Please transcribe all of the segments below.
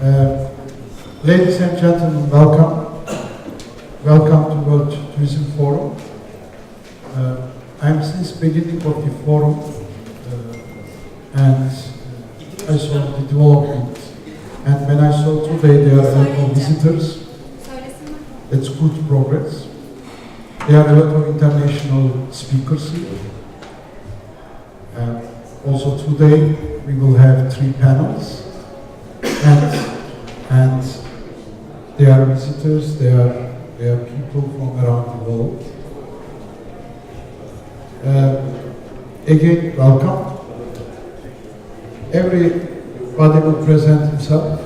Uh, Ladies and gentlemen, welcome. Welcome to World Tourism Forum. I'm since beginning of the forum and I saw the development. And when I saw today there are a lot of visitors, it's good progress. There are a lot of international speakers here. Also today we will have 3 panels, and they are visitors, they are people from around the world. Again, welcome. Everybody will present himself.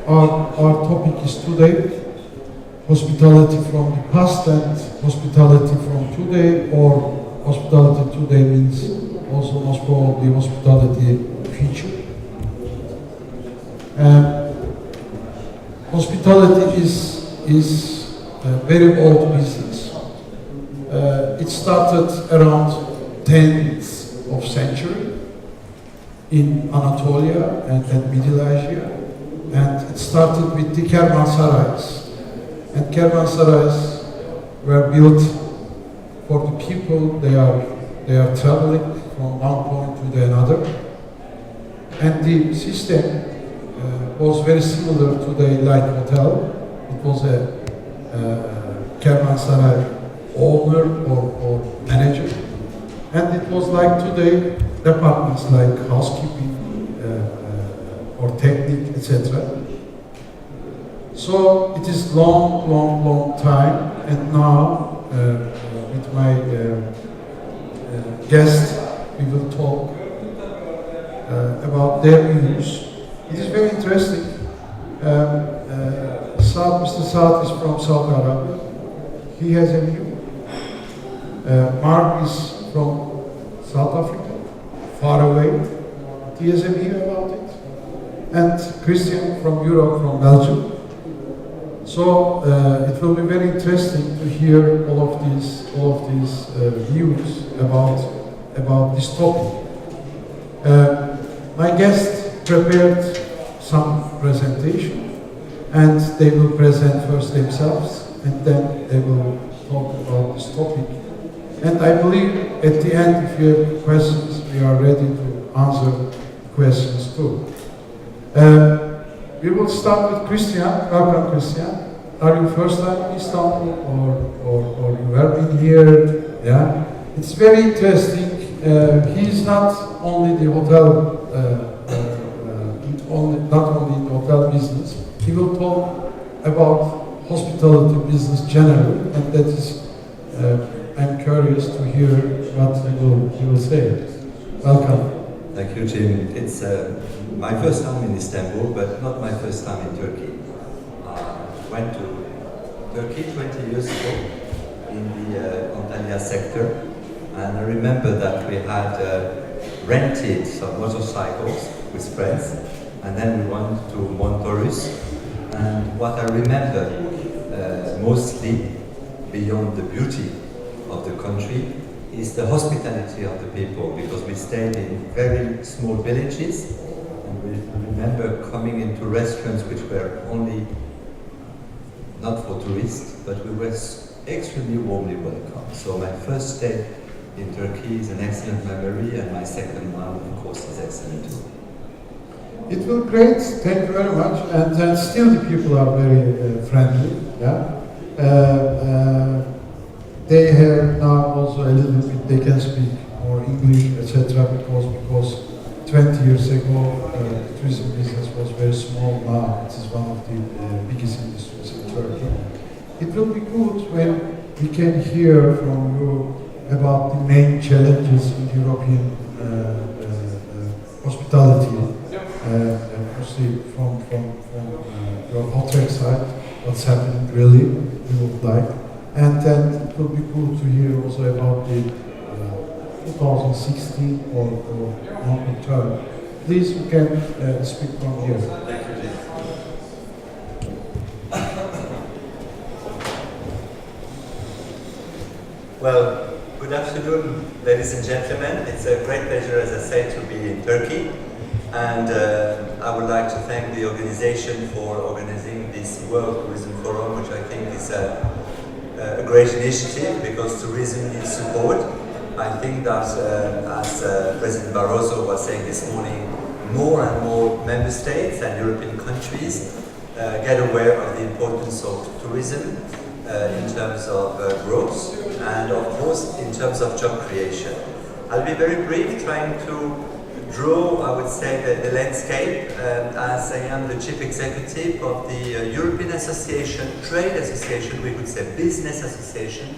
Our topic is today, hospitality from the past and hospitality from today, or hospitality today means also most probably hospitality future. Hospitality is a very old business. It started around 10th of century in Anatolia and Middle Asia, and it started with the caravanserais. And caravanserais were built for the people. They are traveling from one point to another, and the system was very similar to the light hotel. It was a caravanserai owner or manager, and it was like today departments like housekeeping or technique, etc. So it is long time, and now with my guest we will talk about their views. It is very interesting. Mr. Saad is from Saudi Arabia. He has a view. Mark is from South Africa, far away. He has a view about it. And Christian from Europe, from Belgium. So it will be very interesting to hear all of these views about this topic. My guest prepared some presentation, and they will present first themselves, and then they will talk about this topic. And I believe at the end, if you have questions, we are ready to answer questions too. We will start with Christian. Welcome, Christian. Are you first time in Istanbul, or you have been here? Yeah, it's very interesting. He is not only the hotel, not only in the hotel business. He will talk about hospitality business generally, and that is, I'm curious to hear what he will say. Welcome. Thank you, Jim. It's my first time in Istanbul, but not my first time in Turkey. I went to Turkey 20 years ago in the Antalya sector, and I remember that we had rented some motorcycles with friends, and then we went to Montorus. And what I remember mostly, beyond the beauty of the country, is the hospitality of the people, because we stayed in very small villages, and we remember coming into restaurants which were only not for tourists, but we were extremely warmly welcome. So my first stay in Turkey is an excellent memory, and my second one, of course, is excellent too. It will be great. Thank you very much. And still, the people are very friendly. Yeah. They have now also a little bit. They can speak more English, etc. Because 20 years ago, the tourism business was very small. Now it is one of the biggest industries in Turkey. It will be good when we can hear from you about the main challenges in European hospitality. Mostly from your HOTREC side, what's happening really, we would like. And then it will be cool to hear also about the 2016 or longer term. Please, you can speak from here. Thank you, Jim. Well, good afternoon, ladies and gentlemen. It's a great pleasure, as I said, to be in Turkey. And I would like to thank the organization for organizing this World Tourism Forum, which I think is a great initiative because tourism needs support. I think that, as President Barroso was saying this morning, more and more member states and European countries get aware of the importance of tourism in terms of growth and, of course, in terms of job creation. I'll be very brief, trying to draw, I would say, the landscape, as I am the chief executive of the European Association, Trade Association, we could say Business Association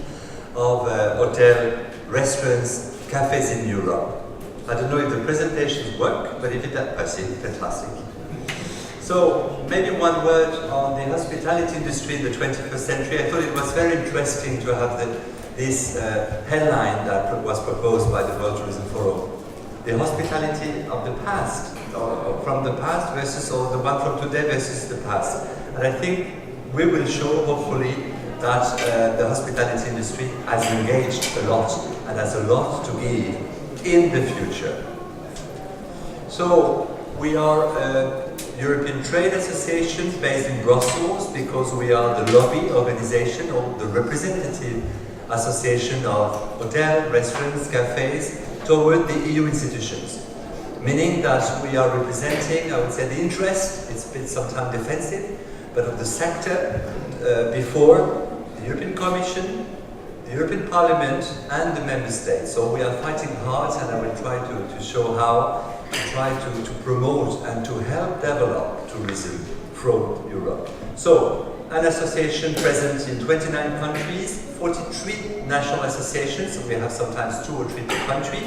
of hotel, restaurants, cafes in Europe. I don't know if the presentations work, but if it does, I see, fantastic. So maybe one word on the hospitality industry in the 21st century. I thought it was very interesting to have this headline that was proposed by the World Tourism Forum. The hospitality of the past, or from the past versus, or the one from today versus the past. And I think we will show, hopefully, that the hospitality industry has engaged a lot and has a lot to give in the future. So we are a European Trade Association based in Brussels because we are the lobby organization or the representative association of hotel, restaurants, cafes toward the EU institutions. Meaning that we are representing, I would say, the interest, it's been sometimes defensive, but of the sector before the European Commission, the European Parliament and the Member States. So we are fighting hard, and I will try to show how to try to promote and to help develop tourism from Europe. So, an association present in 29 countries, 43 national associations, so we have sometimes 2 or 3 per country.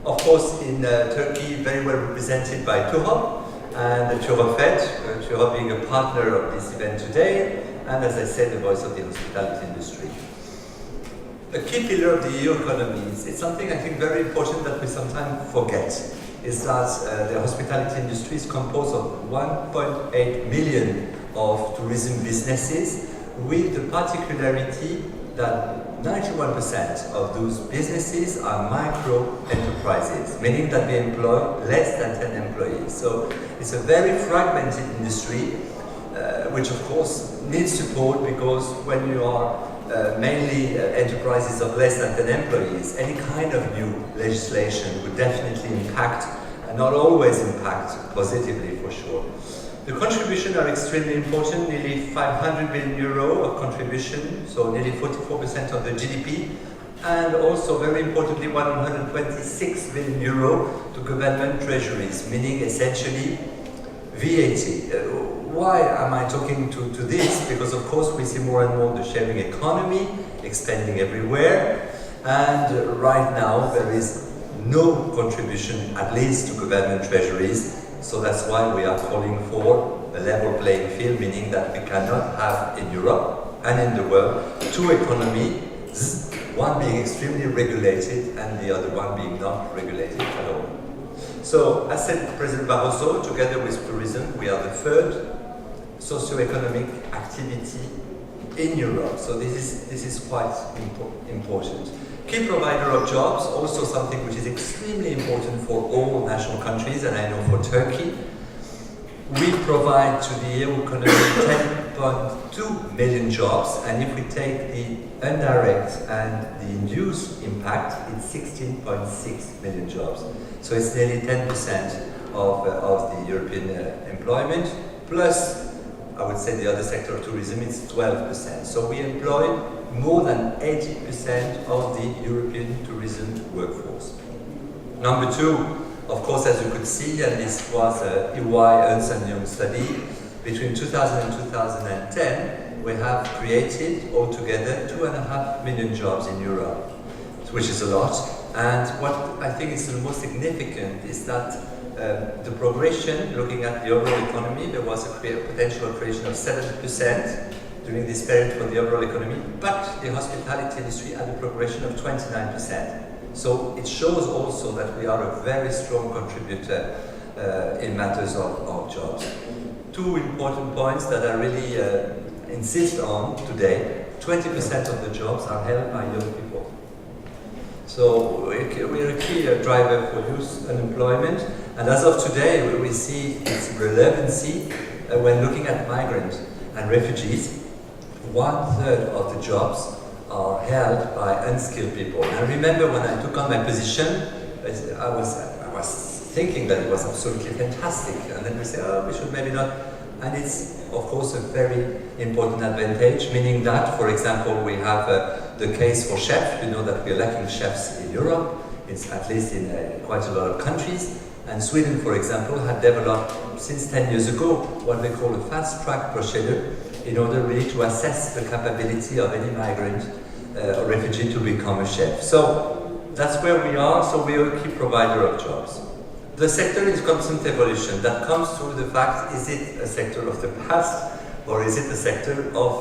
Of course, in Turkey, very well represented by TUHOP and TUROFET, TUHOP being a partner of this event today, and as I said, the voice of the hospitality industry. A key pillar of the EU economy, it's something I think very important that we sometimes forget, is that the hospitality industry is composed of 1.8 million of tourism businesses, with the particularity that 91% of those businesses are micro enterprises, meaning that they employ less than 10 employees. So it's a very fragmented industry, which of course needs support, because when you are mainly enterprises of less than 10 employees, any kind of new legislation would definitely impact, and not always impact positively for sure. The contributions are extremely important, nearly 500 billion euro of contribution, so nearly 44% of the GDP, and also very importantly 126 billion euro to government treasuries, meaning essentially VAT. Why am I talking to this? Because of course we see more and more the sharing economy expanding everywhere, and right now there is no contribution, at least to government treasuries. So that's why we are calling for a level playing field, meaning that we cannot have in Europe and in the world 2 economies, one being extremely regulated and the other one being not regulated at all. So, as said President Barroso, together with tourism, we are the 3rd socio-economic activity in Europe. So this is quite important. Key provider of jobs, also something which is extremely important for all national countries, and I know for Turkey. We provide to the EU economy 10.2 million jobs, and if we take the indirect and the induced impact, it's 16.6 million jobs. So it's nearly 10% of the European employment, plus I would say the other sector of tourism is 12%. So we employ more than 80% of the European tourism workforce. Number 2, of course, as you could see, and this was a EY Ernst & Young study, between 2000 and 2010, we have created altogether 2.5 million jobs in Europe, which is a lot. And what I think is the most significant is that the progression, looking at the overall economy, there was a potential creation of 70% during this period for the overall economy, but the hospitality industry had a progression of 29%. So it shows also that we are a very strong contributor in matters of jobs. 2 important points that I really insist on today: 20% of the jobs are held by young people. So we are a key driver for youth unemployment, And as of today, we see its relevancy when looking at migrants and refugees. 1/3 of the jobs are held by unskilled people. And I remember when I took on my position, I was thinking that it was absolutely fantastic. And then we say, oh, we should maybe not. And it's, of course, a very important advantage, meaning that, for example, we have the case for chefs. You know that we're lacking chefs in Europe, it's at least in quite a lot of countries. And Sweden, for example, had developed, since 10 years ago, what they call a fast-track procedure, in order really to assess the capability of any migrant or refugee to become a chef. So that's where we are, so we are a key provider of jobs. The sector is constant evolution. That comes through the fact, is it a sector of the past or is it a sector of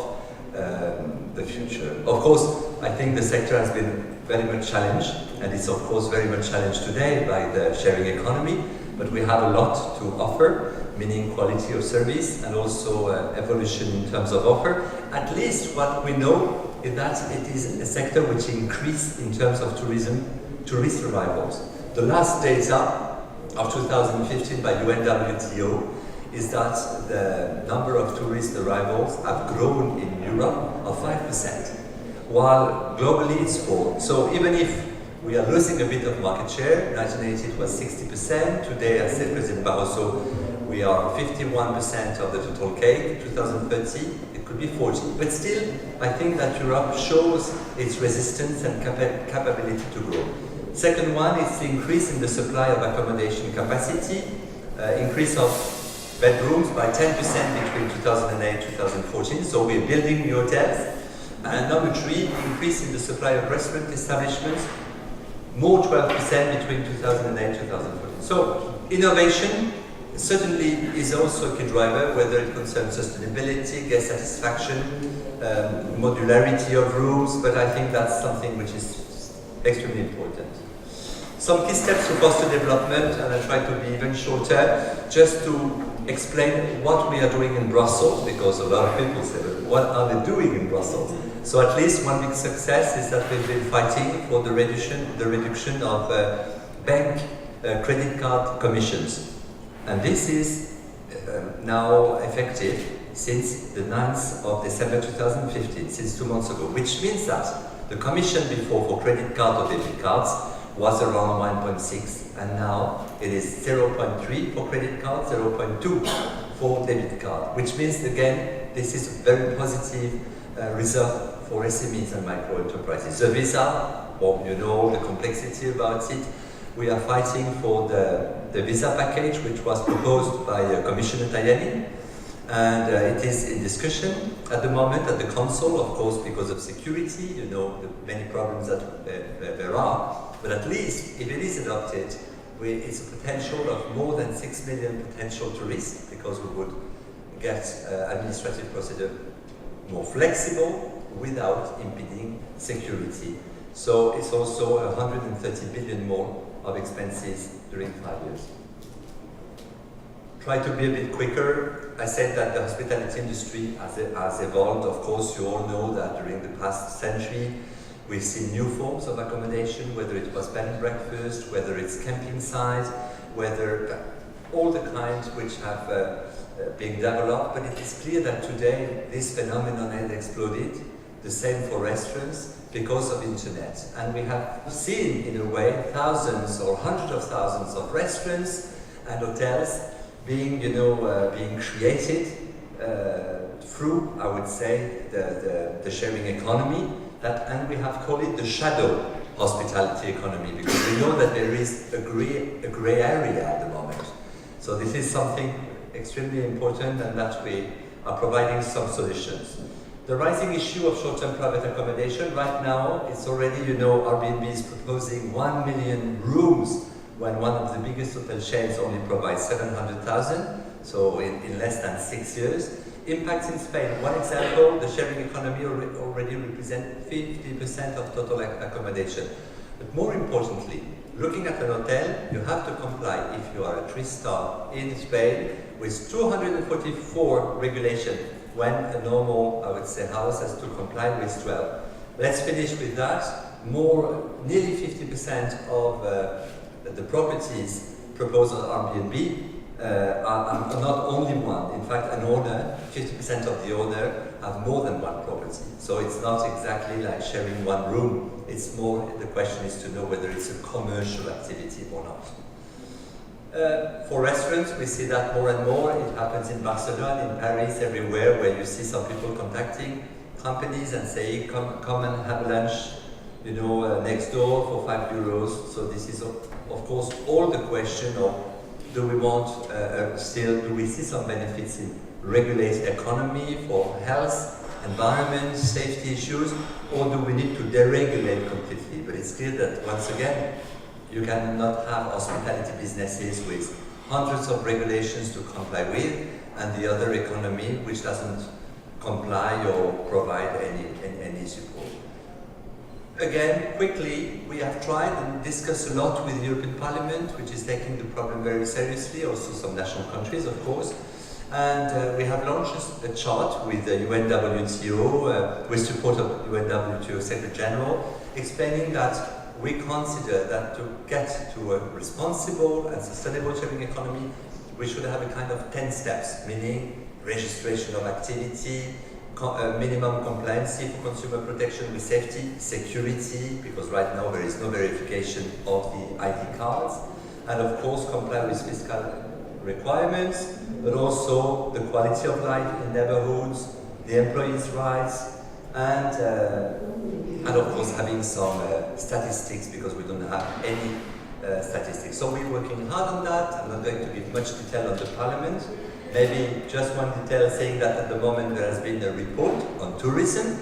the future? Of course, I think the sector has been very much challenged, and it's of course very much challenged today by the sharing economy, but we have a lot to offer, meaning quality of service and also evolution in terms of offer. At least what we know is that it is a sector which increased in terms of tourism, tourist arrivals. The last data of 2015 by UNWTO is that the number of tourist arrivals have grown in Europe of 5%, while globally it's 4%. So even if we are losing a bit of market share, 1980 it was 60%, today as said President Barroso, we are 51% of the total cake. 2030 it could be 40. But still, I think that Europe shows its resistance and capability to grow. Second one is the increase in the supply of accommodation capacity, increase of bedrooms by 10% between 2008 and 2014, so we're building new hotels. And number 3, increase in the supply of restaurant establishments, more 12% between 2008 and 2014. So innovation certainly is also a key driver, whether it concerns sustainability, guest satisfaction, modularity of rooms, but I think that's something which is extremely important. Some key steps to foster development, and I try to be even shorter, just to explain what we are doing in Brussels, because a lot of people say, what are they doing in Brussels? So at least one big success is that we've been fighting for the reduction of bank credit card commissions. And this is now effective since the 9th of December 2015, since 2 months ago, which means that the commission before for credit card or debit cards was around 1.6, and now it is 0.3 for credit card, 0.2 for debit card, which means again this is a very positive result for SMEs and micro enterprises. The visa, well, you know the complexity about it. We are fighting for the visa package, which was proposed by Commissioner Tajani, and it is in discussion at the moment at the Council, of course, because of security, you know, the many problems that there are. But at least, if it is adopted, it's a potential of more than 6 million potential tourists, because we would get administrative procedure more flexible without impeding security. So it's also 130 billion more of expenses during 5 years. Try to be a bit quicker. I said that the hospitality industry has evolved. Of course, you all know that during the past century, we've seen new forms of accommodation, whether it was bed and breakfast, whether it's camping sites, whether all the kinds which have been developed. But it is clear that today this phenomenon has exploded. The same for restaurants because of internet. And we have seen, in a way, thousands or hundreds of thousands of restaurants and hotels being, being created through, I would say, the sharing economy. And we have called it the shadow hospitality economy, because we know that there is a gray area at the moment. So this is something extremely important, and that we are providing some solutions. The rising issue of short-term private accommodation, right now, it's already, Airbnb is proposing 1 million rooms when one of the biggest hotel chains only provides 700,000, so in less than 6 years. Impacts in Spain. One example, the sharing economy already represents 50% of total accommodation. But more importantly, looking at an hotel, you have to comply, if you are a 3-star in Spain, with 244 regulations, when a normal, I would say, house has to comply with 12. Let's finish with that. Nearly 50% of the properties proposal Airbnb, I'm not only one. In fact, an owner, 50% of the owner have more than one property. So it's not exactly like sharing one room. It's more, the question is to know whether it's a commercial activity or not. For restaurants, we see that more and more. It happens in Barcelona, in Paris, everywhere, where you see some people contacting companies and saying, come and have lunch, you know, next door for €5. So this is, of course, all the question of, do we want do we see some benefits in regulated economy for health, environment, safety issues, or do we need to deregulate completely? But it's clear that, once again, you cannot have hospitality businesses with hundreds of regulations to comply with, and the other economy which doesn't comply or provide any support. Again, quickly, we have tried and discussed a lot with the European Parliament, which is taking the problem very seriously, also some national countries, of course. And we have launched a chart with the UNWTO, with support of UNWTO Secretary General, explaining that we consider that to get to a responsible and sustainable sharing economy, we should have a kind of 10 steps, meaning registration of activity, minimum compliance for consumer protection with safety, security, because right now there is no verification of the ID cards, and of course comply with fiscal requirements, but also the quality of life in neighborhoods, the employees' rights, and of course having some statistics, because we don't have any statistics. So we're working hard on that. I'm not going to give much detail on the Parliament. Maybe just one detail saying that at the moment there has been a report on tourism,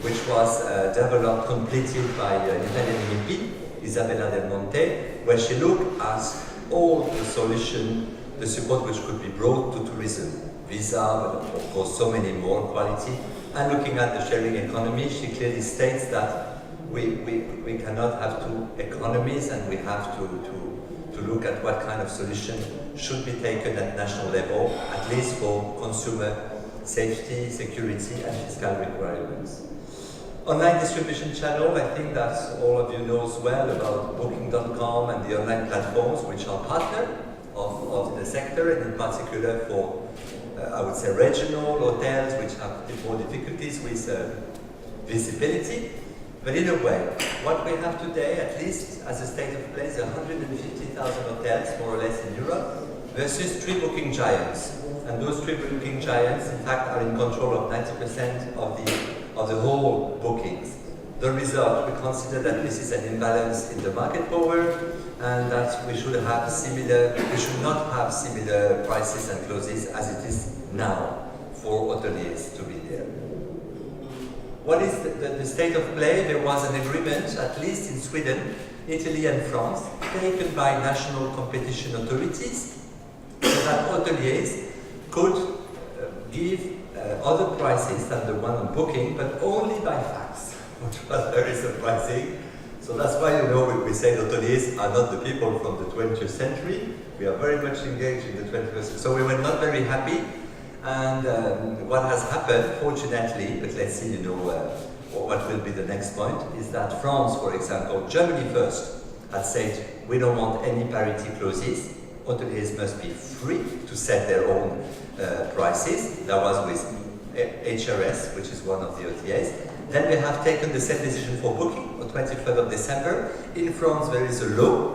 which was developed, completed by an Italian MEP, Isabella Del Monte, where she looked at all the solution, the support which could be brought to tourism, visa, but of course so many more, quality, and looking at the sharing economy, she clearly states that we cannot have two economies, and we have to look at what kind of solution should be taken at national level, at least for consumer safety, security, and fiscal requirements. Online distribution channel, I think that all of you knows well about Booking.com and the online platforms which are partner of the sector, and in particular for, I would say, regional hotels which have more difficulties with visibility. But in a way, what we have today, at least as a state of play, is 150,000 hotels, more or less, in Europe, versus 3 booking giants. And those 3 booking giants, in fact, are in control of 90% of the whole bookings. The result, we consider that this is an imbalance in the market power, and that we should not have similar prices and clauses as it is now for hoteliers to be there. What is the state of play? There was an agreement, at least in Sweden, Italy and France, taken by national competition authorities, so that hoteliers could give other prices than the one on booking, but only by fax, which was very surprising. So that's why, you know, we say hoteliers are not the people from the 20th century. We are very much engaged in the 21st century. So we were not very happy. And what has happened, fortunately, but let's see, you know, what will be the next point, is that France, for example, Germany first, had said, we don't want any parity clauses. Hoteliers must be free to set their own prices. That was with HRS, which is one of the OTAs. Then we have taken the same decision for booking on 23rd of December. In France, there is a law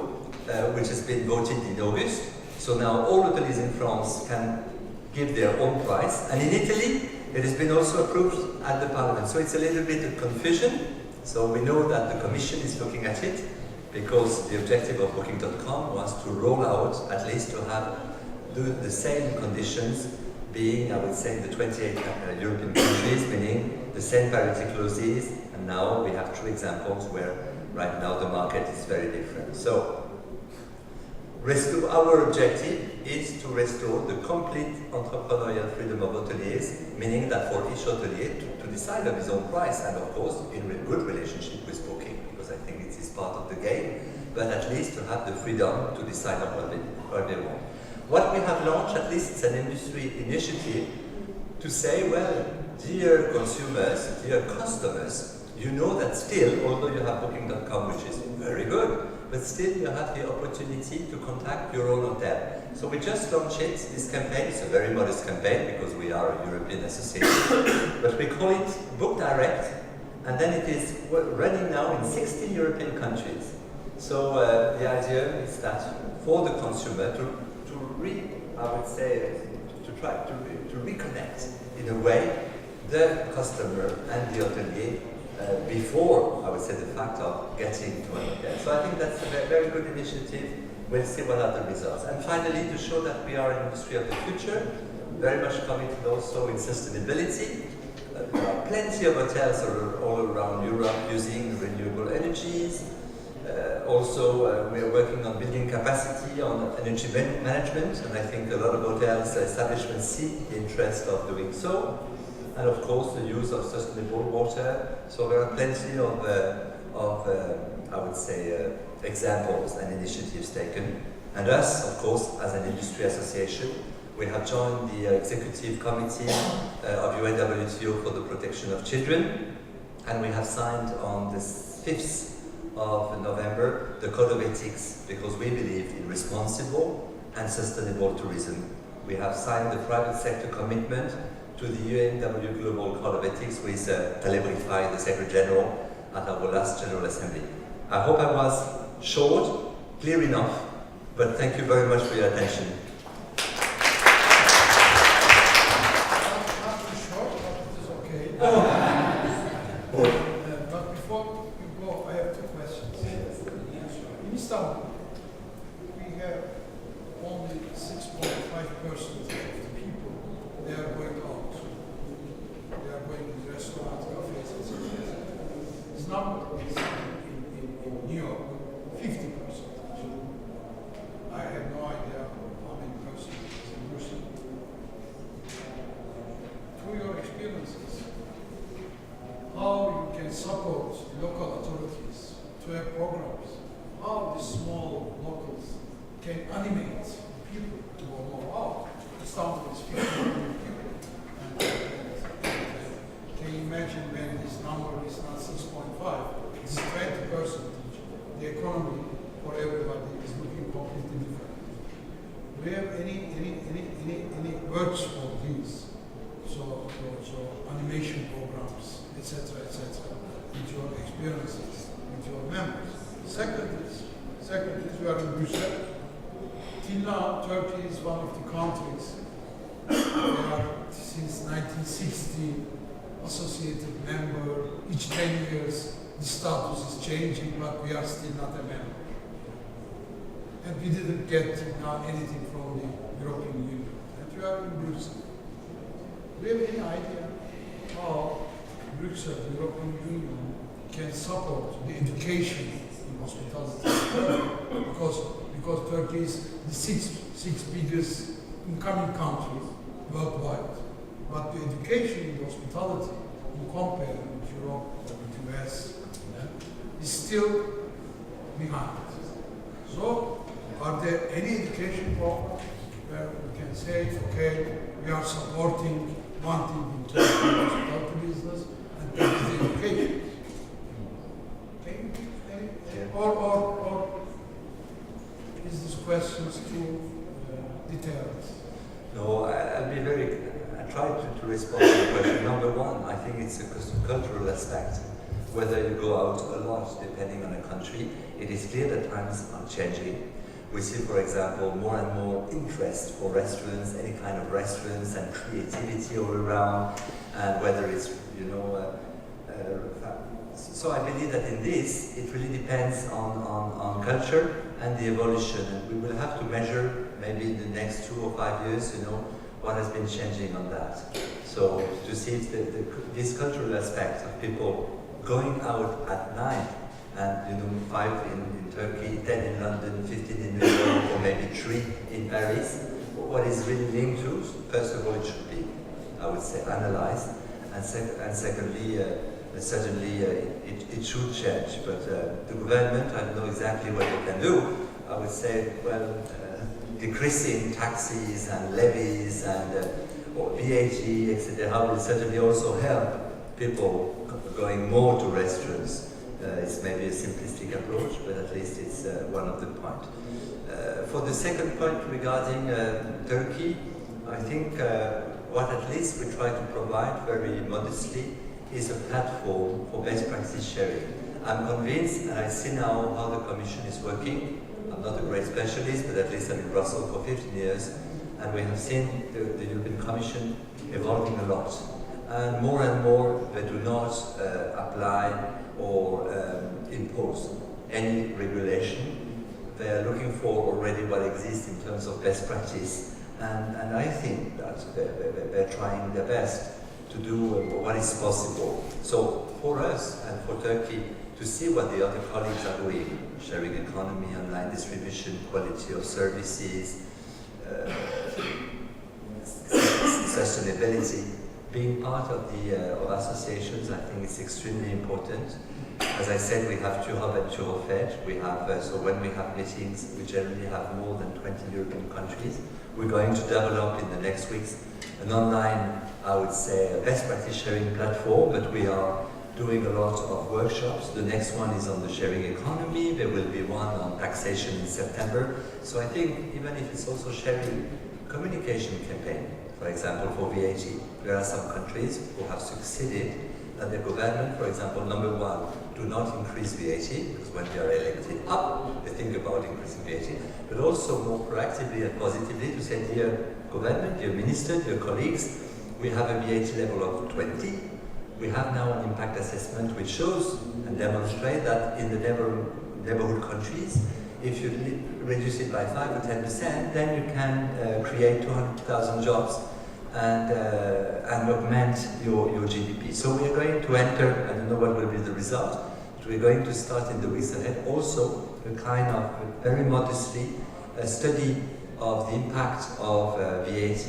which has been voted in August. So now all hoteliers in France can give their own price. And in Italy, it has been also approved at the Parliament. So it's a little bit of confusion. So we know that the Commission is looking at it, because the objective of Booking.com was to roll out, at least to have the same conditions being, I would say, in the 28 European countries, meaning the same parity clauses. And now we have 2 examples where right now the market is very different. So our objective is to restore the complete entrepreneurial freedom of hoteliers, meaning that for each hotelier to decide on his own price, and of course in a good relationship with Booking, because I think it is part of the game, but at least to have the freedom to decide on what they want. What we have launched, at least it's an industry initiative, to say, well, dear consumers, dear customers, you know that still, although you have Booking.com, which is very good, but still you have the opportunity to contact your own hotel. So we just launched it, this campaign. It's a very modest campaign because we are a European association, but we call it Book Direct, and then it is running now in 16 European countries. So the idea is that for the consumer to try to reconnect in a way the customer and the hotelier before, I would say, the fact of getting to an hotel. So I think that's a very good initiative. We'll see what are the results. And finally, to show that we are an industry of the future, very much committed also in sustainability. There are plenty of hotels all around Europe using renewable energies. Also, we are working on building capacity on energy management, and I think a lot of hotels establishments see the interest of doing so. And of course, the use of sustainable water. So there are plenty of I would say, examples and initiatives taken. And us, of course, as an industry association, we have joined the executive committee of UNWTO for the protection of children, and we have signed on the 5th of November the Code of Ethics, because we believe in responsible and sustainable tourism. We have signed the private sector commitment to the UNW Global Code of Ethics with Taleb Rifai, the Secretary General, at our last General Assembly. I hope I was short, clear enough, but thank you very much for your attention. Not too short, but it is okay. But before you go, I have two questions. In Istanbul, we have only 6.5% of the people, they are going out. They are going to restaurants, cafes, etc. This number is in New York, 50%. I have no idea how many persons in Russia. Through your experiences, how you can support local authorities to have programs, how the small locals can animate people to go more out. Istanbul is 50 million people. And can you imagine when this number is not 6.5, it's 20%. The economy for everybody is looking completely different. Do you have any words for these? So animation programs, etc., with your experiences, with your members. Second is we are in Brussels. Till now, Turkey is one of the countries. We are since 1960 associated member. Each 10 years, the status is changing, but we are still not a member. And we didn't get now anything from the European Union. And we are in Brussels. Do you have any idea how Brussels, the European Union, can support the education in hospitality? because Turkey is the sixth biggest incoming country worldwide. But the education in hospitality, in comparing with Europe or with the US, is still behind. So, are there any education programs where we can say, okay, we are supporting one thing in terms of the hospitality business, and that is the education? Or is this question too detailed? No, I'll be I try to respond to the question. Number one, I think it's a cultural aspect. Whether you go out a lot, depending on the country, it is clear that times are changing. We see, for example, more and more interest for restaurants, any kind of restaurants, and creativity all around, and whether it's, so I believe that in this, it really depends on culture and the evolution, and we will have to measure maybe in the next 2 or 5 years, what has been changing on that. So to see if this cultural aspect of people going out at night, and 5 in Turkey, 10 in London, 15 in New York, or maybe 3 in Paris, what is really linked to? First of all, it should be, I would say, analyzed, and secondly, certainly it should change. But the government, I don't know exactly what they can do. I would say, well, decreasing taxes and levies and VAT, etc., will certainly also help people going more to restaurants. It's maybe a simplistic approach, but at least it's one of the points. For the second point regarding Turkey, I think what at least we try to provide very modestly is a platform for best practice sharing. I'm convinced, and I see now how the Commission is working. I'm not a great specialist, but at least I'm in Brussels for 15 years, and we have seen the European Commission evolving a lot. And more, they do not apply or impose any regulation. They are looking for already what exists in terms of best practice. And I think that they're trying their best to do what is possible. So for us and for Turkey to see what the other colleagues are doing, sharing economy, online distribution, quality of services, sustainability, being part of the of associations, I think it's extremely important. As I said, we have Turab and Turofed. We have so when we have meetings, we generally have more than 20 European countries. We're going to develop in the next weeks an online, I would say, best practice sharing platform. But we are doing a lot of workshops. The next one is on the sharing economy. There will be one on taxation in September. So I think even if it's also sharing communication campaign. For example, for VAT, there are some countries who have succeeded that the government, for example, number one, do not increase VAT, because when they are elected up, they think about increasing VAT, but also more proactively and positively to say, dear government, dear minister, dear colleagues, we have a VAT level of 20. We have now an impact assessment which shows and demonstrates that in the neighborhood countries, if you reduce it by 5 or 10%, then you can create 200,000 jobs and augment your GDP. So we are going to enter, I don't know what will be the result, but we're going to start in the weeks ahead also a kind of, very modestly, a study of the impact of VAT,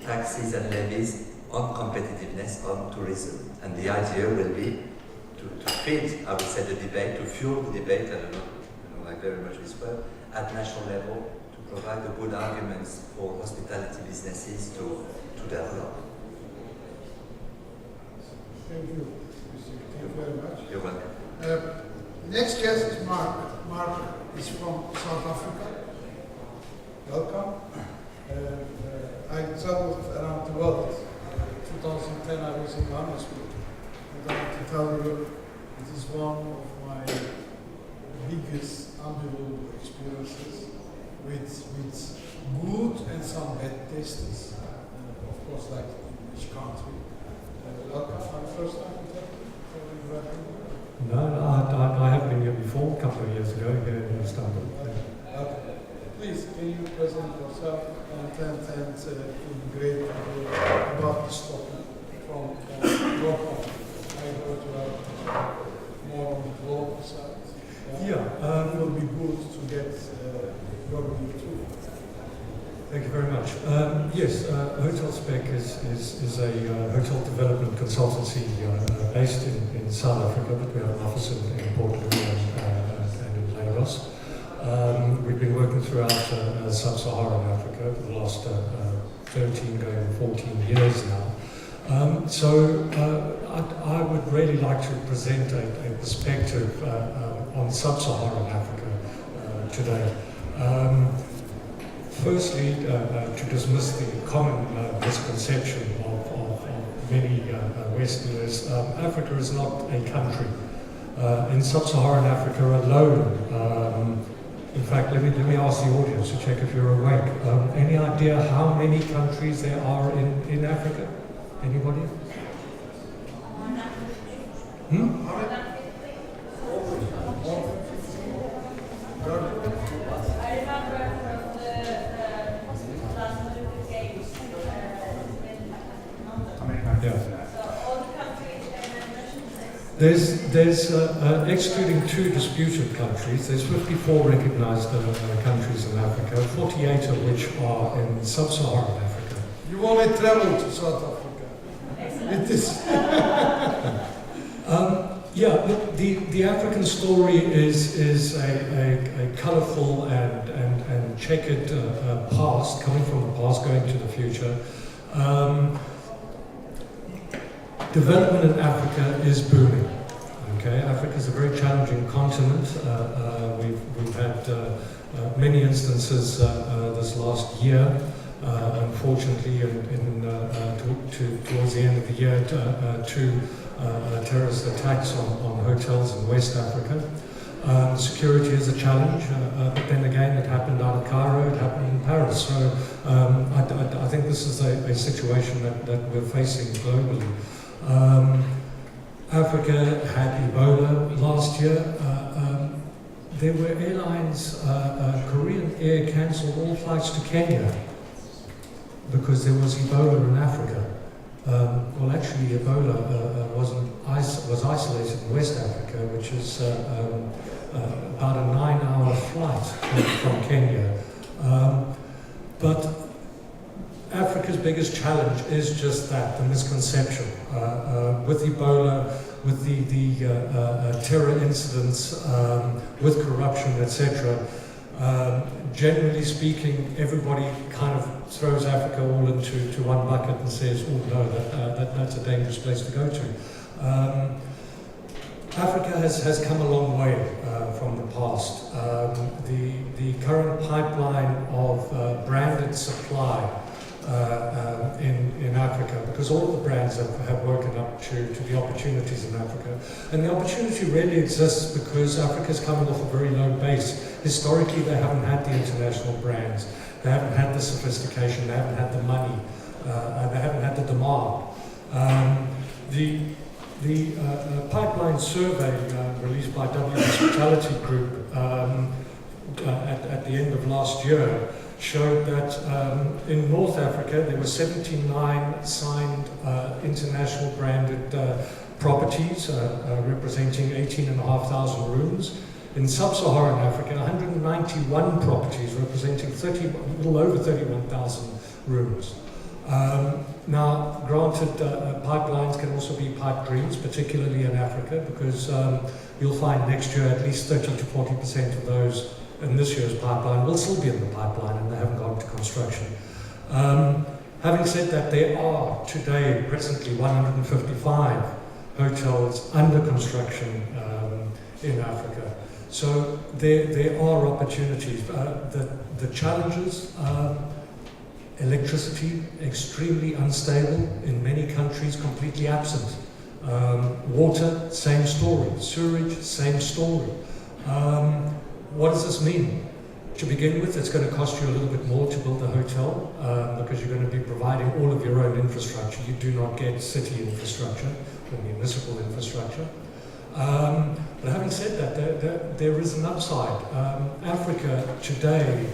taxes and levies on competitiveness, on tourism. And the idea will be to feed, I would say, the debate, to fuel the debate, I don't know very much this word, at national level to provide the good arguments for hospitality businesses to develop. Thank you. Thank you very much. You're welcome. Next guest is Mark. Mark is from South Africa. Welcome. I traveled around the world. 2010 I was in Johannesburg. And I have to tell you, it is one of my biggest unbelievable experiences with good and some bad tastes. Of course, like in each country. Welcome. My first time in Turkey. No, I have been here before, a couple of years ago, here in Istanbul. Okay. Please, can you present yourself and it would be great to hear about this topic from your point. I heard you are more on the global side. Yeah, it will be good to get your view too. Thank you very much. Yes, Hotel Spec is a hotel development consultancy based in South Africa, but we have an office in Portland and in Lagos. We've been working throughout sub-Saharan Africa for the last 13 going on 14 years now. So I would really like to present a perspective on sub-Saharan Africa today. Firstly, to dismiss the common misconception of many Westerners, Africa is not a country. In sub-Saharan Africa alone, in fact, let me ask the audience to check if you're awake. Any idea how many countries there are in Africa? Anybody? There's excluding 2 disputed countries, there's 54 recognized countries in Africa, 48 of which are in sub-Saharan Africa. You only traveled to South Africa. It is. Yeah, look, the African story is a colourful and checkered past, coming from the past, going to the future. Development in Africa is booming. Okay, Africa is a very challenging continent. We've had many instances this last year, unfortunately, towards the end of the year, two terrorist attacks on hotels in West Africa. Security is a challenge, but then again, it happened out of Cairo, it happened in Paris. So I think this is a situation that we're facing globally. Africa had Ebola last year. There were airlines, Korean Air cancelled all flights to Kenya because there was Ebola in Africa. Well, actually, Ebola was isolated in West Africa, which is about a 9-hour flight from Kenya. But Africa's biggest challenge is just that, the misconception. With Ebola, with the terror incidents, with corruption, etc. Generally speaking, everybody kind of throws Africa all into one bucket and says, oh no, that's a dangerous place to go to. Africa has come a long way from the past. The current pipeline of branded supply in Africa, because all of the brands have woken up to the opportunities in Africa. And the opportunity really exists because Africa's coming off a very low base. Historically, they haven't had the international brands. They haven't had the sophistication, they haven't had the money, they haven't had the demand. The pipeline survey released by W Hospitality Group at the end of last year showed that in North Africa there were 79 signed international branded properties representing 18,500 rooms. In Sub-Saharan Africa, 191 properties representing a little over 31,000 rooms. Now, granted, pipelines can also be pipe dreams, particularly in Africa, because you'll find next year at least 30 to 40% of those in this year's pipeline will still be in the pipeline and they haven't gone to construction. Having said that, there are today presently 155 hotels under construction in Africa. So there are opportunities. The challenges, electricity, extremely unstable in many countries, completely absent. Water, same story. Sewage, same story. What does this mean? To begin with, it's going to cost you a little bit more to build a hotel because you're going to be providing all of your own infrastructure. You do not get city infrastructure or municipal infrastructure. But having said that, there is an upside. Africa today,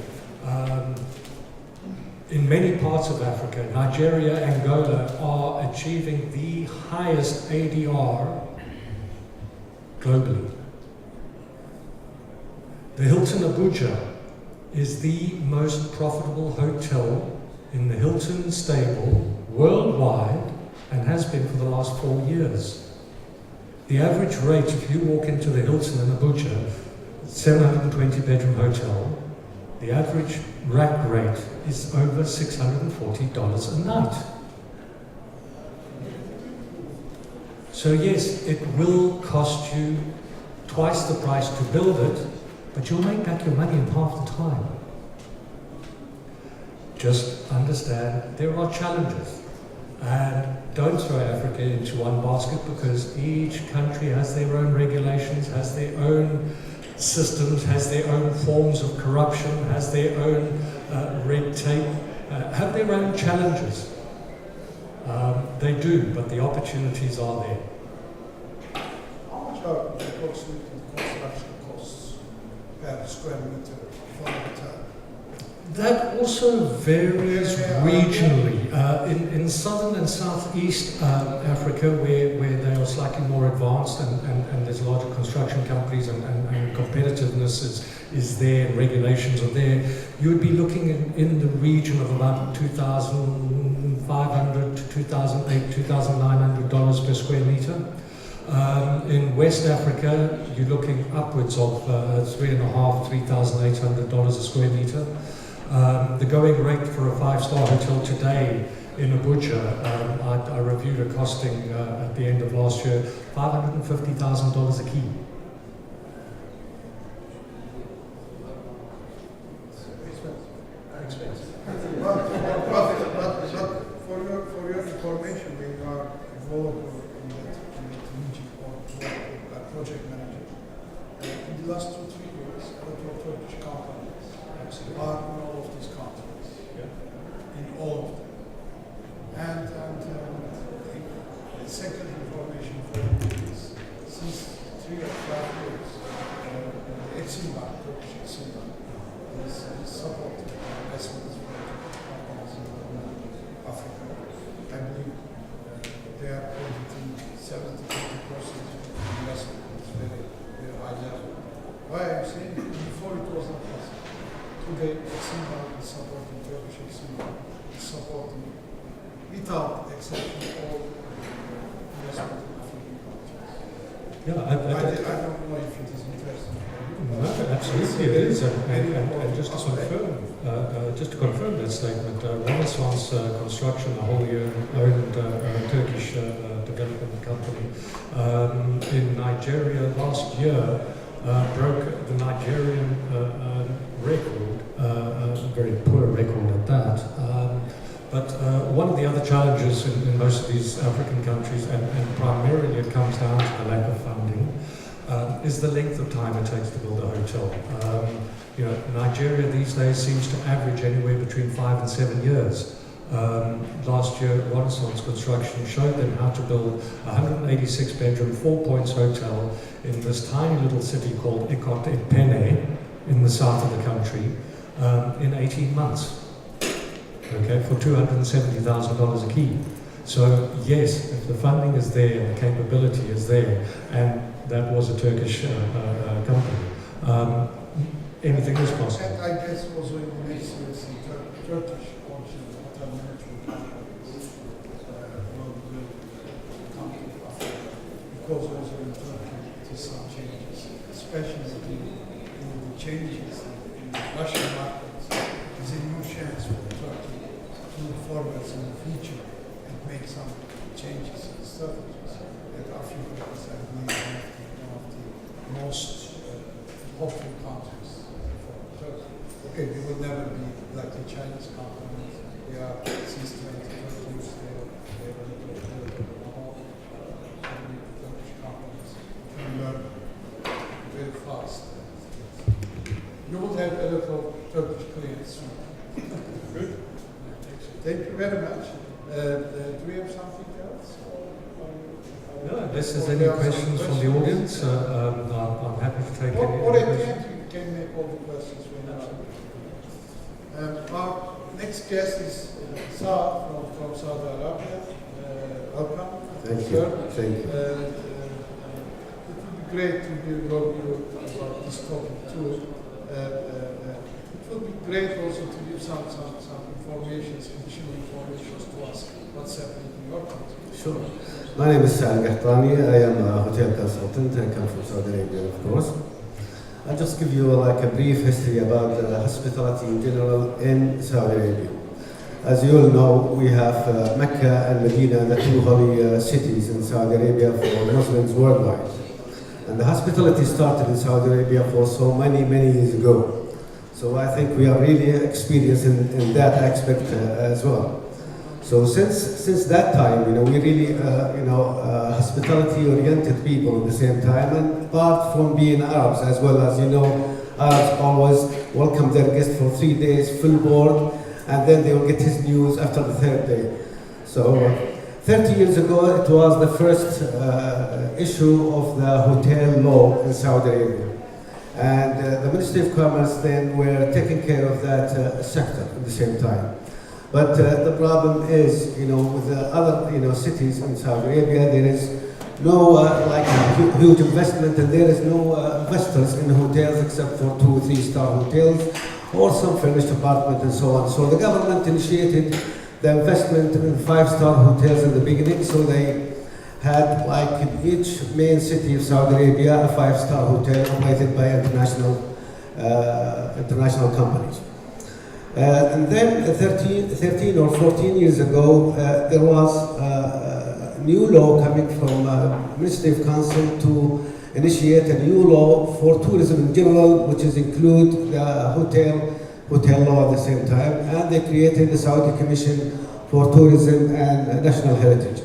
in many parts of Africa, Nigeria, Angola, are achieving the highest ADR globally. The Hilton Abuja is the most profitable hotel in the Hilton stable worldwide and has been for the last 4 years. The average rate, if you walk into the Hilton in Abuja, 720 bedroom hotel, the average rack rate is over $640 a night. So yes, it will cost you twice the price to build it, but you'll make back your money in half the time. Just understand there are challenges. And don't throw Africa into one basket because each country has their own regulations, has their own systems, has their own forms of corruption, has their own red tape, have their own challenges. They do, but the opportunities are there. How much are approximately the construction costs per square meter for a hotel? That also varies regionally. In southern and southeast Africa, where they are slightly more advanced and there's larger construction companies and competitiveness is there, and regulations are there, you would be looking in the region of about $2,500 to $2,800, $2,900 per square meter. In West Africa, you're looking upwards of $3,500, $3,800 a square meter. The going rate for a 5-star hotel today in Abuja. I reviewed a costing at the end of last year, $550,000 a key. But for your information, when you are involved in that region or project manager, in the last 2-3 years, a lot of Turkish companies are in all of these countries, in all of them. And the second information for you is, since 3 or 5 years, the Exim Bank, Turkish Exim Bank, is supporting investments for companies in Africa. I believe they are crediting 70-80% investment. It's very, very high level. Why I'm saying before it was not possible. Today, Exim Bank is supporting Turkish Exim Bank, is supporting without exception all investment in African countries. Yeah, I don't know if it is interesting. No, absolutely it is, and just to confirm that statement, Renaissance Construction, a wholly owned Turkish development company, in Nigeria last year broke the Nigerian record, a very poor record at that. But one of the other challenges in most of these African countries, and primarily it comes down to the lack of funding, is the length of time it takes to build a hotel. Nigeria these days seems to average anywhere between 5 and 7 years. Last year, Renaissance Construction showed them how to build a 186-bedroom, 4-points hotel in this tiny little city called Qahtani in the south of the country in 18 months. Okay, for $270,000 a key. So yes, if the funding is there and the capability is there, and that was a Turkish company, anything is possible. And I guess also in the next years, Turkish hotel management companies will come to Africa, because also in Turkey it is some changes, especially in the changes in the Russian markets. It's a new chance for Turkey to look forwards in the future and make some changes in strategies. And Africa is, I believe, one of the most hopeful countries for Turkey. Okay, we will never be like the Chinese companies. They are since 20 years they are Turkish companies can learn very fast. You will have a lot of Turkish clients soon. Good. Thank you very much. Do we have something else? No, unless there's any questions from the audience, I'm happy to take any Or at the questions. end, we can make all the questions when our next guest is Saad from Saudi Arabia. Welcome. Thank sir. you. Thank you. It would be great to hear your view about this topic too. It would be great also to give some information, additional information to us what's happening in your country. Sure. My name is Saad Qahtani. I am a hotel consultant. I come from Saudi Arabia, of course. I'll just give you like a brief history about hospitality in general in Saudi Arabia. As you all know, we have Mecca and Medina, the two holy cities in Saudi Arabia for Muslims worldwide. And the hospitality started in Saudi Arabia for so many years ago. So I think we are really experienced in that aspect as well. So since that time, we really, hospitality-oriented people at the same time, and apart from being Arabs as well, as you know, Arabs always welcome their guests for 3 days, full board, and then they will get his news after the 3rd day. So 30 years ago, it was the first issue of the hotel law in Saudi Arabia. And the Ministry of Commerce then were taking care of that sector at the same time. But the problem is, with the other, cities in Saudi Arabia, there is no huge investment, and there is no investors in hotels except for 2 or 3 star hotels or some furnished apartments and so on. So the government initiated the investment in 5-star hotels in the beginning. So they had, in each main city of Saudi Arabia, a 5-star hotel operated by international companies. And then 13 or 14 years ago, there was a new law coming from Ministry of Council to initiate a new law for tourism in general, which is include the hotel law at the same time, and they created the Saudi Commission for Tourism and National Heritage.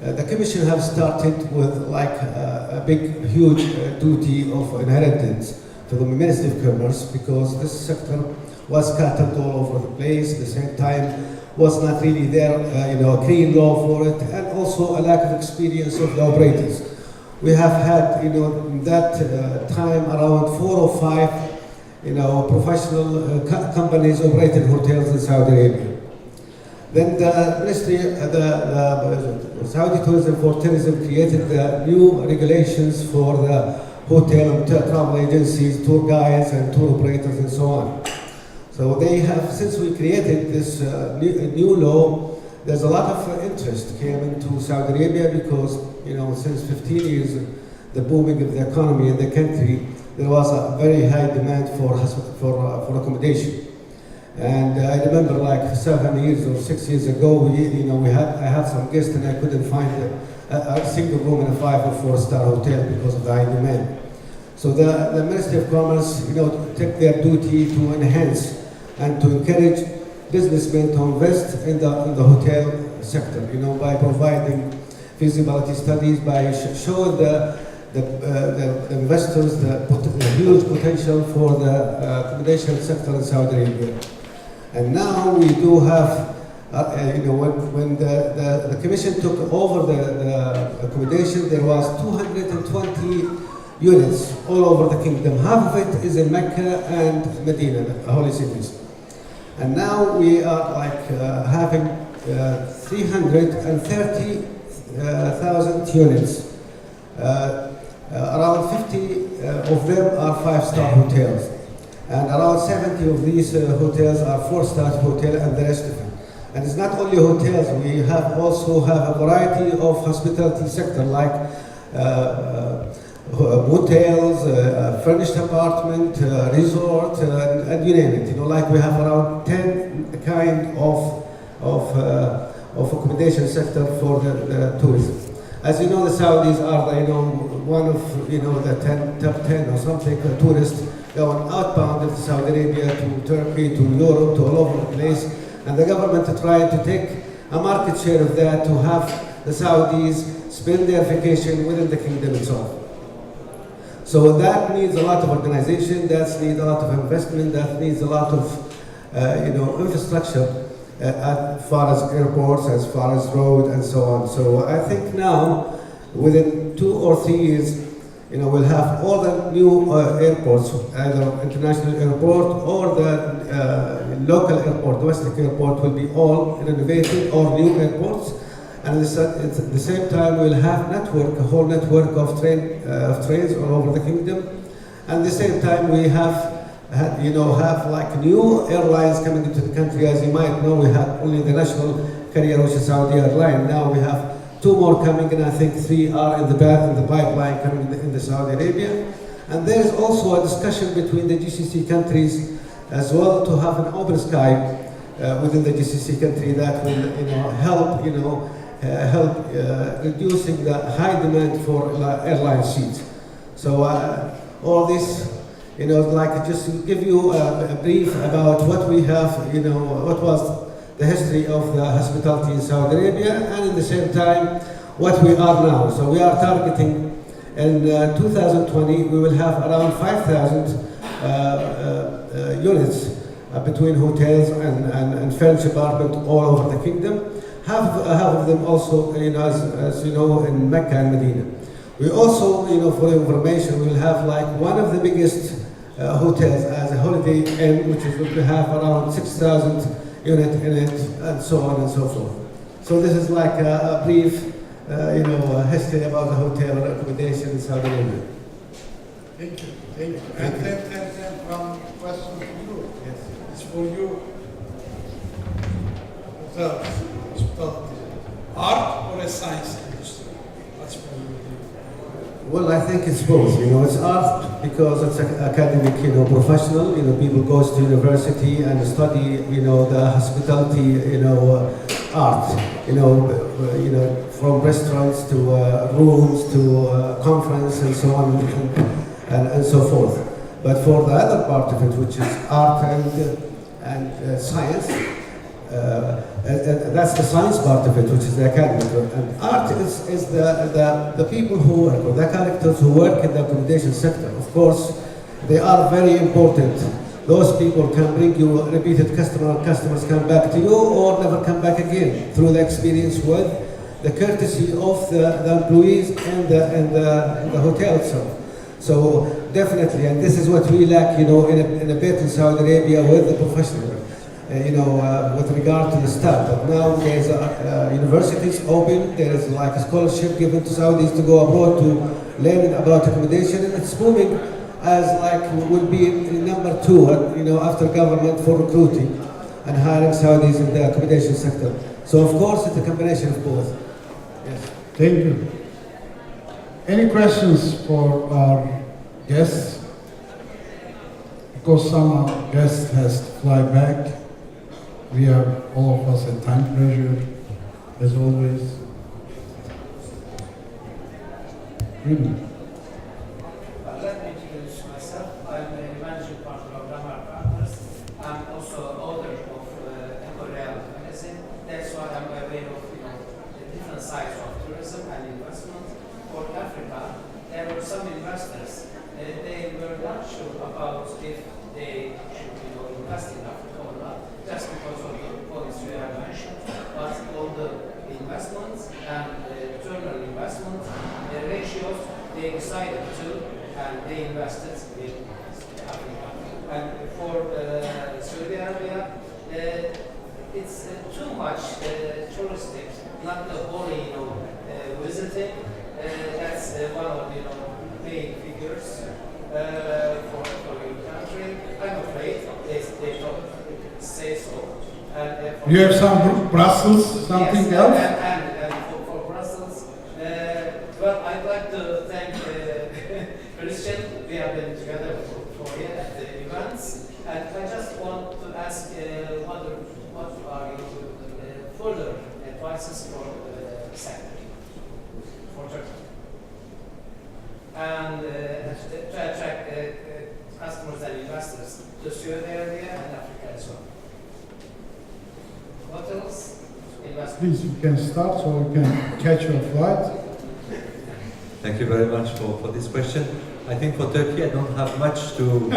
The Commission have started with like a big, huge duty of inheritance to the Ministry of Commerce, because this sector was scattered all over the place. At the same time, was not really there, a clean law for it, and also a lack of experience of the operators. We have had, in that time, around 4 or 5, professional companies operating hotels in Saudi Arabia. Then the Ministry, the Saudi Tourism for Tourism created the new regulations for the hotel and travel agencies, tour guides and tour operators and so on. So they have, since we created this new law, there's a lot of interest came into Saudi Arabia because, since 15 years, the booming of the economy in the country, there was a very high demand for accommodation. And I remember like 7 years or 6 years ago, I had some guests and I couldn't find a single room in a 5 or 4 star hotel because of the high demand. So the Ministry of Commerce, took their duty to enhance and to encourage businessmen to invest in the hotel sector, by providing feasibility studies, by showing the investors the huge potential for the accommodation sector in Saudi Arabia. And now we do have, when the Commission took over the accommodation, there was 220 units all over the kingdom. Half of it is in Mecca and Medina, the holy cities. And now we are like having 330,000 units. Around 50 of them are 5-star hotels. And around 70 of these hotels are 4-star hotels and the rest of it. And it's not only hotels, we also have a variety of hospitality sector like hotels, furnished apartment, resort, and you name it. Like we have around 10 kind of accommodation sector for the tourism. As you know, the Saudis are, one of, the top 10 or something tourists going outbound of Saudi Arabia to Turkey, to Europe, to all over the place. And the government is trying to take a market share of that to have the Saudis spend their vacation within the kingdom itself. So that needs a lot of organization, that needs a lot of investment, that needs a lot of infrastructure as far as airports, as far as road and so on. So I think now, within 2 or 3 years, we'll have all the new airports, either international airport or the local airport, domestic airport will be all renovated or new airports. And at the same time, we'll have a whole network of trains all over the kingdom. And at the same time, we have like new airlines coming into the country. As you might know, we have only the national carrier, which is Saudi Airline. Now we have 2 more coming, and I think 3 are in the pipeline coming in the Saudi Arabia. And there is also a discussion between the GCC countries as well to have an open sky within the GCC country that will help reducing the high demand for airline seats. So all this, like just to give you a brief about what we have, what was the history of the hospitality in Saudi Arabia, and at the same time, what we are now. So we are targeting in 2020, we will have around 5,000 units between hotels and furnished apartments all over the kingdom. Half of them also, as you know, in Mecca and Medina. We also, for information, we will have like one of the biggest hotels as a Holiday Inn, which is going to have around 6,000 units in it, and so on and so forth. So this is like a brief, history about the hotel and accommodation in Saudi Arabia. Thank you. And then one question for you. Yes. It's for you. Hospitality. Art or a science industry? What's for you? Well, I think it's both. It's art because it's academic, professional. People goes to university and study, the hospitality, art. From restaurants to rooms to conference and so on and so forth. But for the other part of it, which is art and science, that's the science part of it, which is the academic. And art is the people who work, or the characters who work in the accommodation sector. Of course, they are very important. Those people can bring you a repeated customer, customers come back to you or never come back again through the experience with the courtesy of the employees and the hotel itself. So definitely, and this is what we lack, in a bit in Saudi Arabia with the professional. With regard to the staff. But now there's universities open, there is like a scholarship given to Saudis to go abroad to learn about accommodation, and it's booming as will be number 2, after government for recruiting and hiring Saudis in the accommodation sector. So of course it's a combination of both. Yes. Thank you. Any questions for our guests? Because some guest has to fly back. We are all of us at time pressure, as always. Really? Let me introduce myself. I'm a managing partner of Ramar Partners. I'm also an author of Real magazine. That's why I'm aware of the different sides of tourism and investment. For Africa, there were some investors. They were not sure about if they should invest in Africa or not, just because of the points you have mentioned. But all the investments and return on investment, the ratios, they decided to, and they invested in Africa. And for Saudi Arabia, it's too much touristic, not the only visiting. That's one of main figures for your country. I'm afraid they don't say so. And, You have some Brussels, something yes, else? And for Brussels, well, I'd like to thank Christian. We have been together for here at the events, and I just want to ask what are your further advices for the sector, for Turkey, and to attract customers and investors to Saudi Arabia and Africa as well. Hotels, investment. Please, you can start so we can catch your flight. Thank you very much for this question. I think for Turkey I don't have much to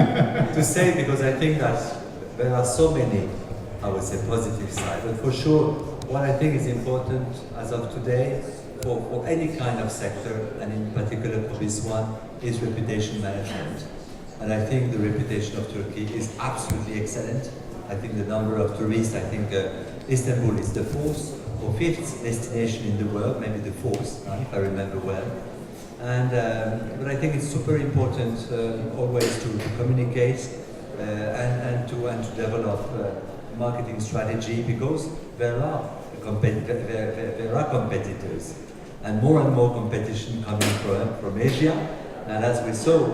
say, because I think that there are so many, I would say, positive sides. But for sure, what I think is important as of today for any kind of sector, and in particular for this one, is reputation management. And I think the reputation of Turkey is absolutely excellent. I think the number of tourists, I think Istanbul is the 4th or 5th destination in the world, maybe the 4th, if I remember well. And but I think it's super important always to communicate and to develop marketing strategy, because there are competitors, and more competition coming from Asia. And as we saw,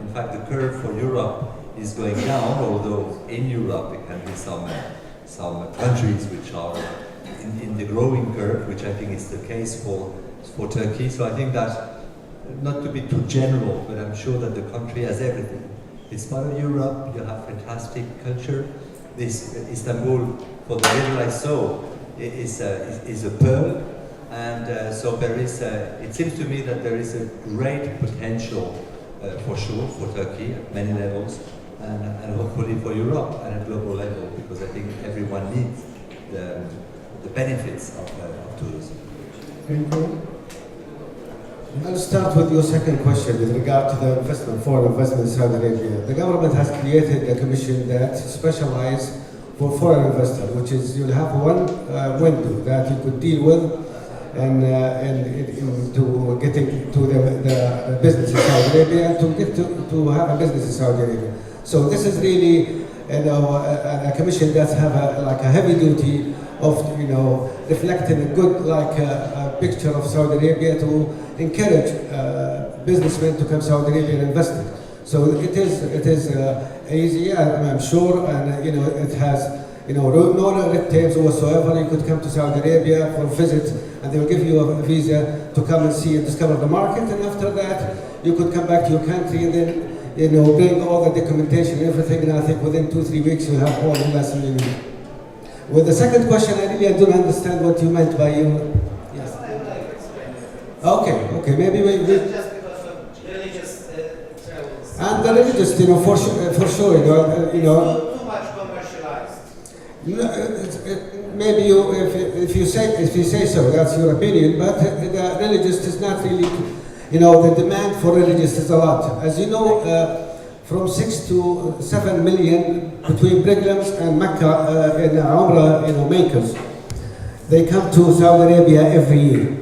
in fact, the curve for Europe is going down, although in Europe there can be some countries which are in the growing curve, which I think is the case for Turkey. So I think that, not to be too general, but I'm sure that the country has everything. It's part of Europe, you have fantastic culture. This Istanbul, for the little I saw, is a pearl. And so there is, it seems to me that there is a great potential for sure for Turkey at many levels, and hopefully for Europe at a global level, because I think everyone needs the benefits of tourism. Thank you. I'll start with your second question with regard to the foreign investment in Saudi Arabia. The government has created a commission that specializes for foreign investors, which is you'll have one window that you could deal with and to getting to the business in Saudi Arabia and to get to have a business in Saudi Arabia. So this is really a commission that have like a heavy duty of reflecting a good a picture of Saudi Arabia to encourage businessmen to come to Saudi Arabia and invest it. So it is easy, I'm sure, and it has no red tapes whatsoever. You could come to Saudi Arabia for a visit, and they will give you a visa to come and see and discover the market. And after that, you could come back to your country and then bring all the documentation and everything. And I think within 2-3 weeks you have all the lessons you need. With the second question, I don't understand what you meant by you. Yes. Okay. Maybe we Just because of religious travels. and the religious, for sure, Too much commercialized. Maybe if you say so, that's your opinion. But the religious is not really, the demand for religious is a lot. As you know, from 6 to 7 million between pilgrims and Mecca in Umrah, makers. They come to Saudi Arabia every year.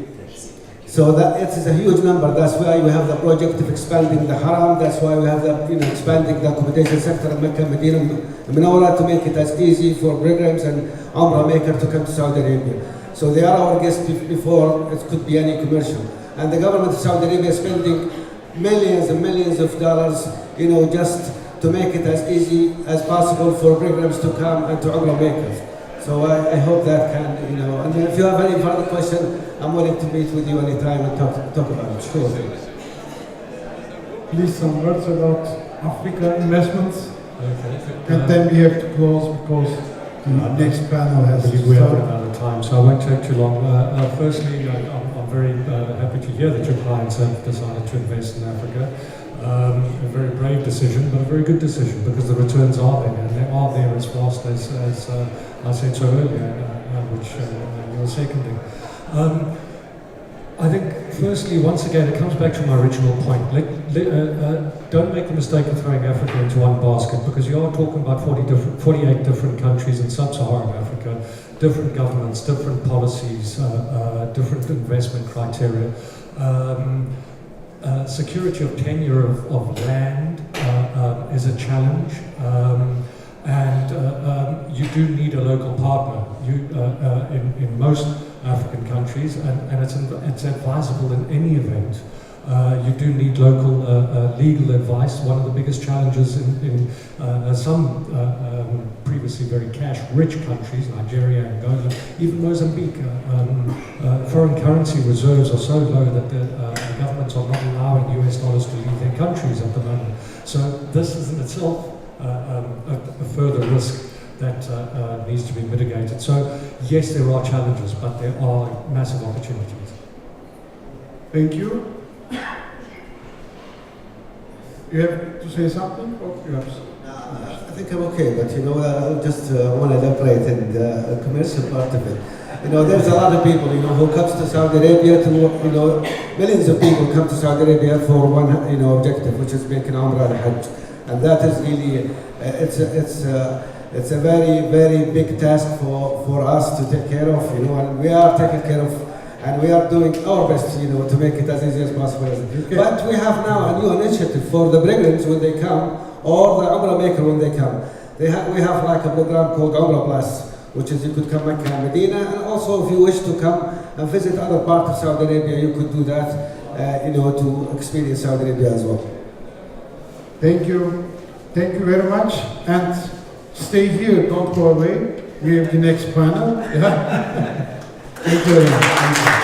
So that it is a huge number. That's why we have the project of expanding the Haram. That's why we have the expanding the accommodation sector in Mecca, Medina, Munawwara to make it as easy for pilgrims and Umrah makers to come to Saudi Arabia. So they are our guests before it could be any commercial. And the government of Saudi Arabia is spending millions and millions of dollars, just to make it as easy as possible for pilgrims to come and to Umrah makers. So I hope that can, and if you have any further question, I'm willing to meet with you anytime and talk about it. Sure. Please, some words about Africa investments. Okay. And then we have to close because the next panel I has to believe we have start. run out of time, so I won't take too long. Firstly, I'm very happy to hear that your clients have decided to invest in Africa. A very brave decision, but a very good decision, because the returns are there, and they are there as fast as I said so earlier, which you're seconding. I think, firstly, once again, it comes back to my original point. Don't make the mistake of throwing Africa into one basket, because you are talking about 48 different countries in sub-Saharan Africa, different governments, different policies, different investment criteria. Security of tenure of land is a challenge, and you do need a local partner. In most African countries, and it's advisable in any event. You do need local legal advice. One of the biggest challenges in some previously very cash-rich countries, Nigeria, Angola, even Mozambique, foreign currency reserves are so low that the governments are not allowing US dollars to leave their countries at the moment. So this is in itself a further risk that needs to be mitigated. So yes, there are challenges, but there are massive opportunities. Thank you. You have to say something, or you have? I think I'm okay, but I just want to elaborate in the commercial part of it. There's a lot of people, who comes to Saudi Arabia to, millions of people come to Saudi Arabia for one, objective, which is making Umrah and Hajj, and that is really, it's a very, very big task for us to take care of, and we are taking care of, and we are doing our best, to make it as easy as possible. Okay. But we have now a new initiative for the pilgrims when they come, or the Umrah maker when they come. We have like a program called Umrah Plus, which is you could come Mecca and Medina, and also if you wish to come and visit other parts of Saudi Arabia, you could do that, to experience Saudi Arabia as well. Thank you. Thank you very much. And stay here, don't go away. We have the next panel. Yeah. Thank you very much.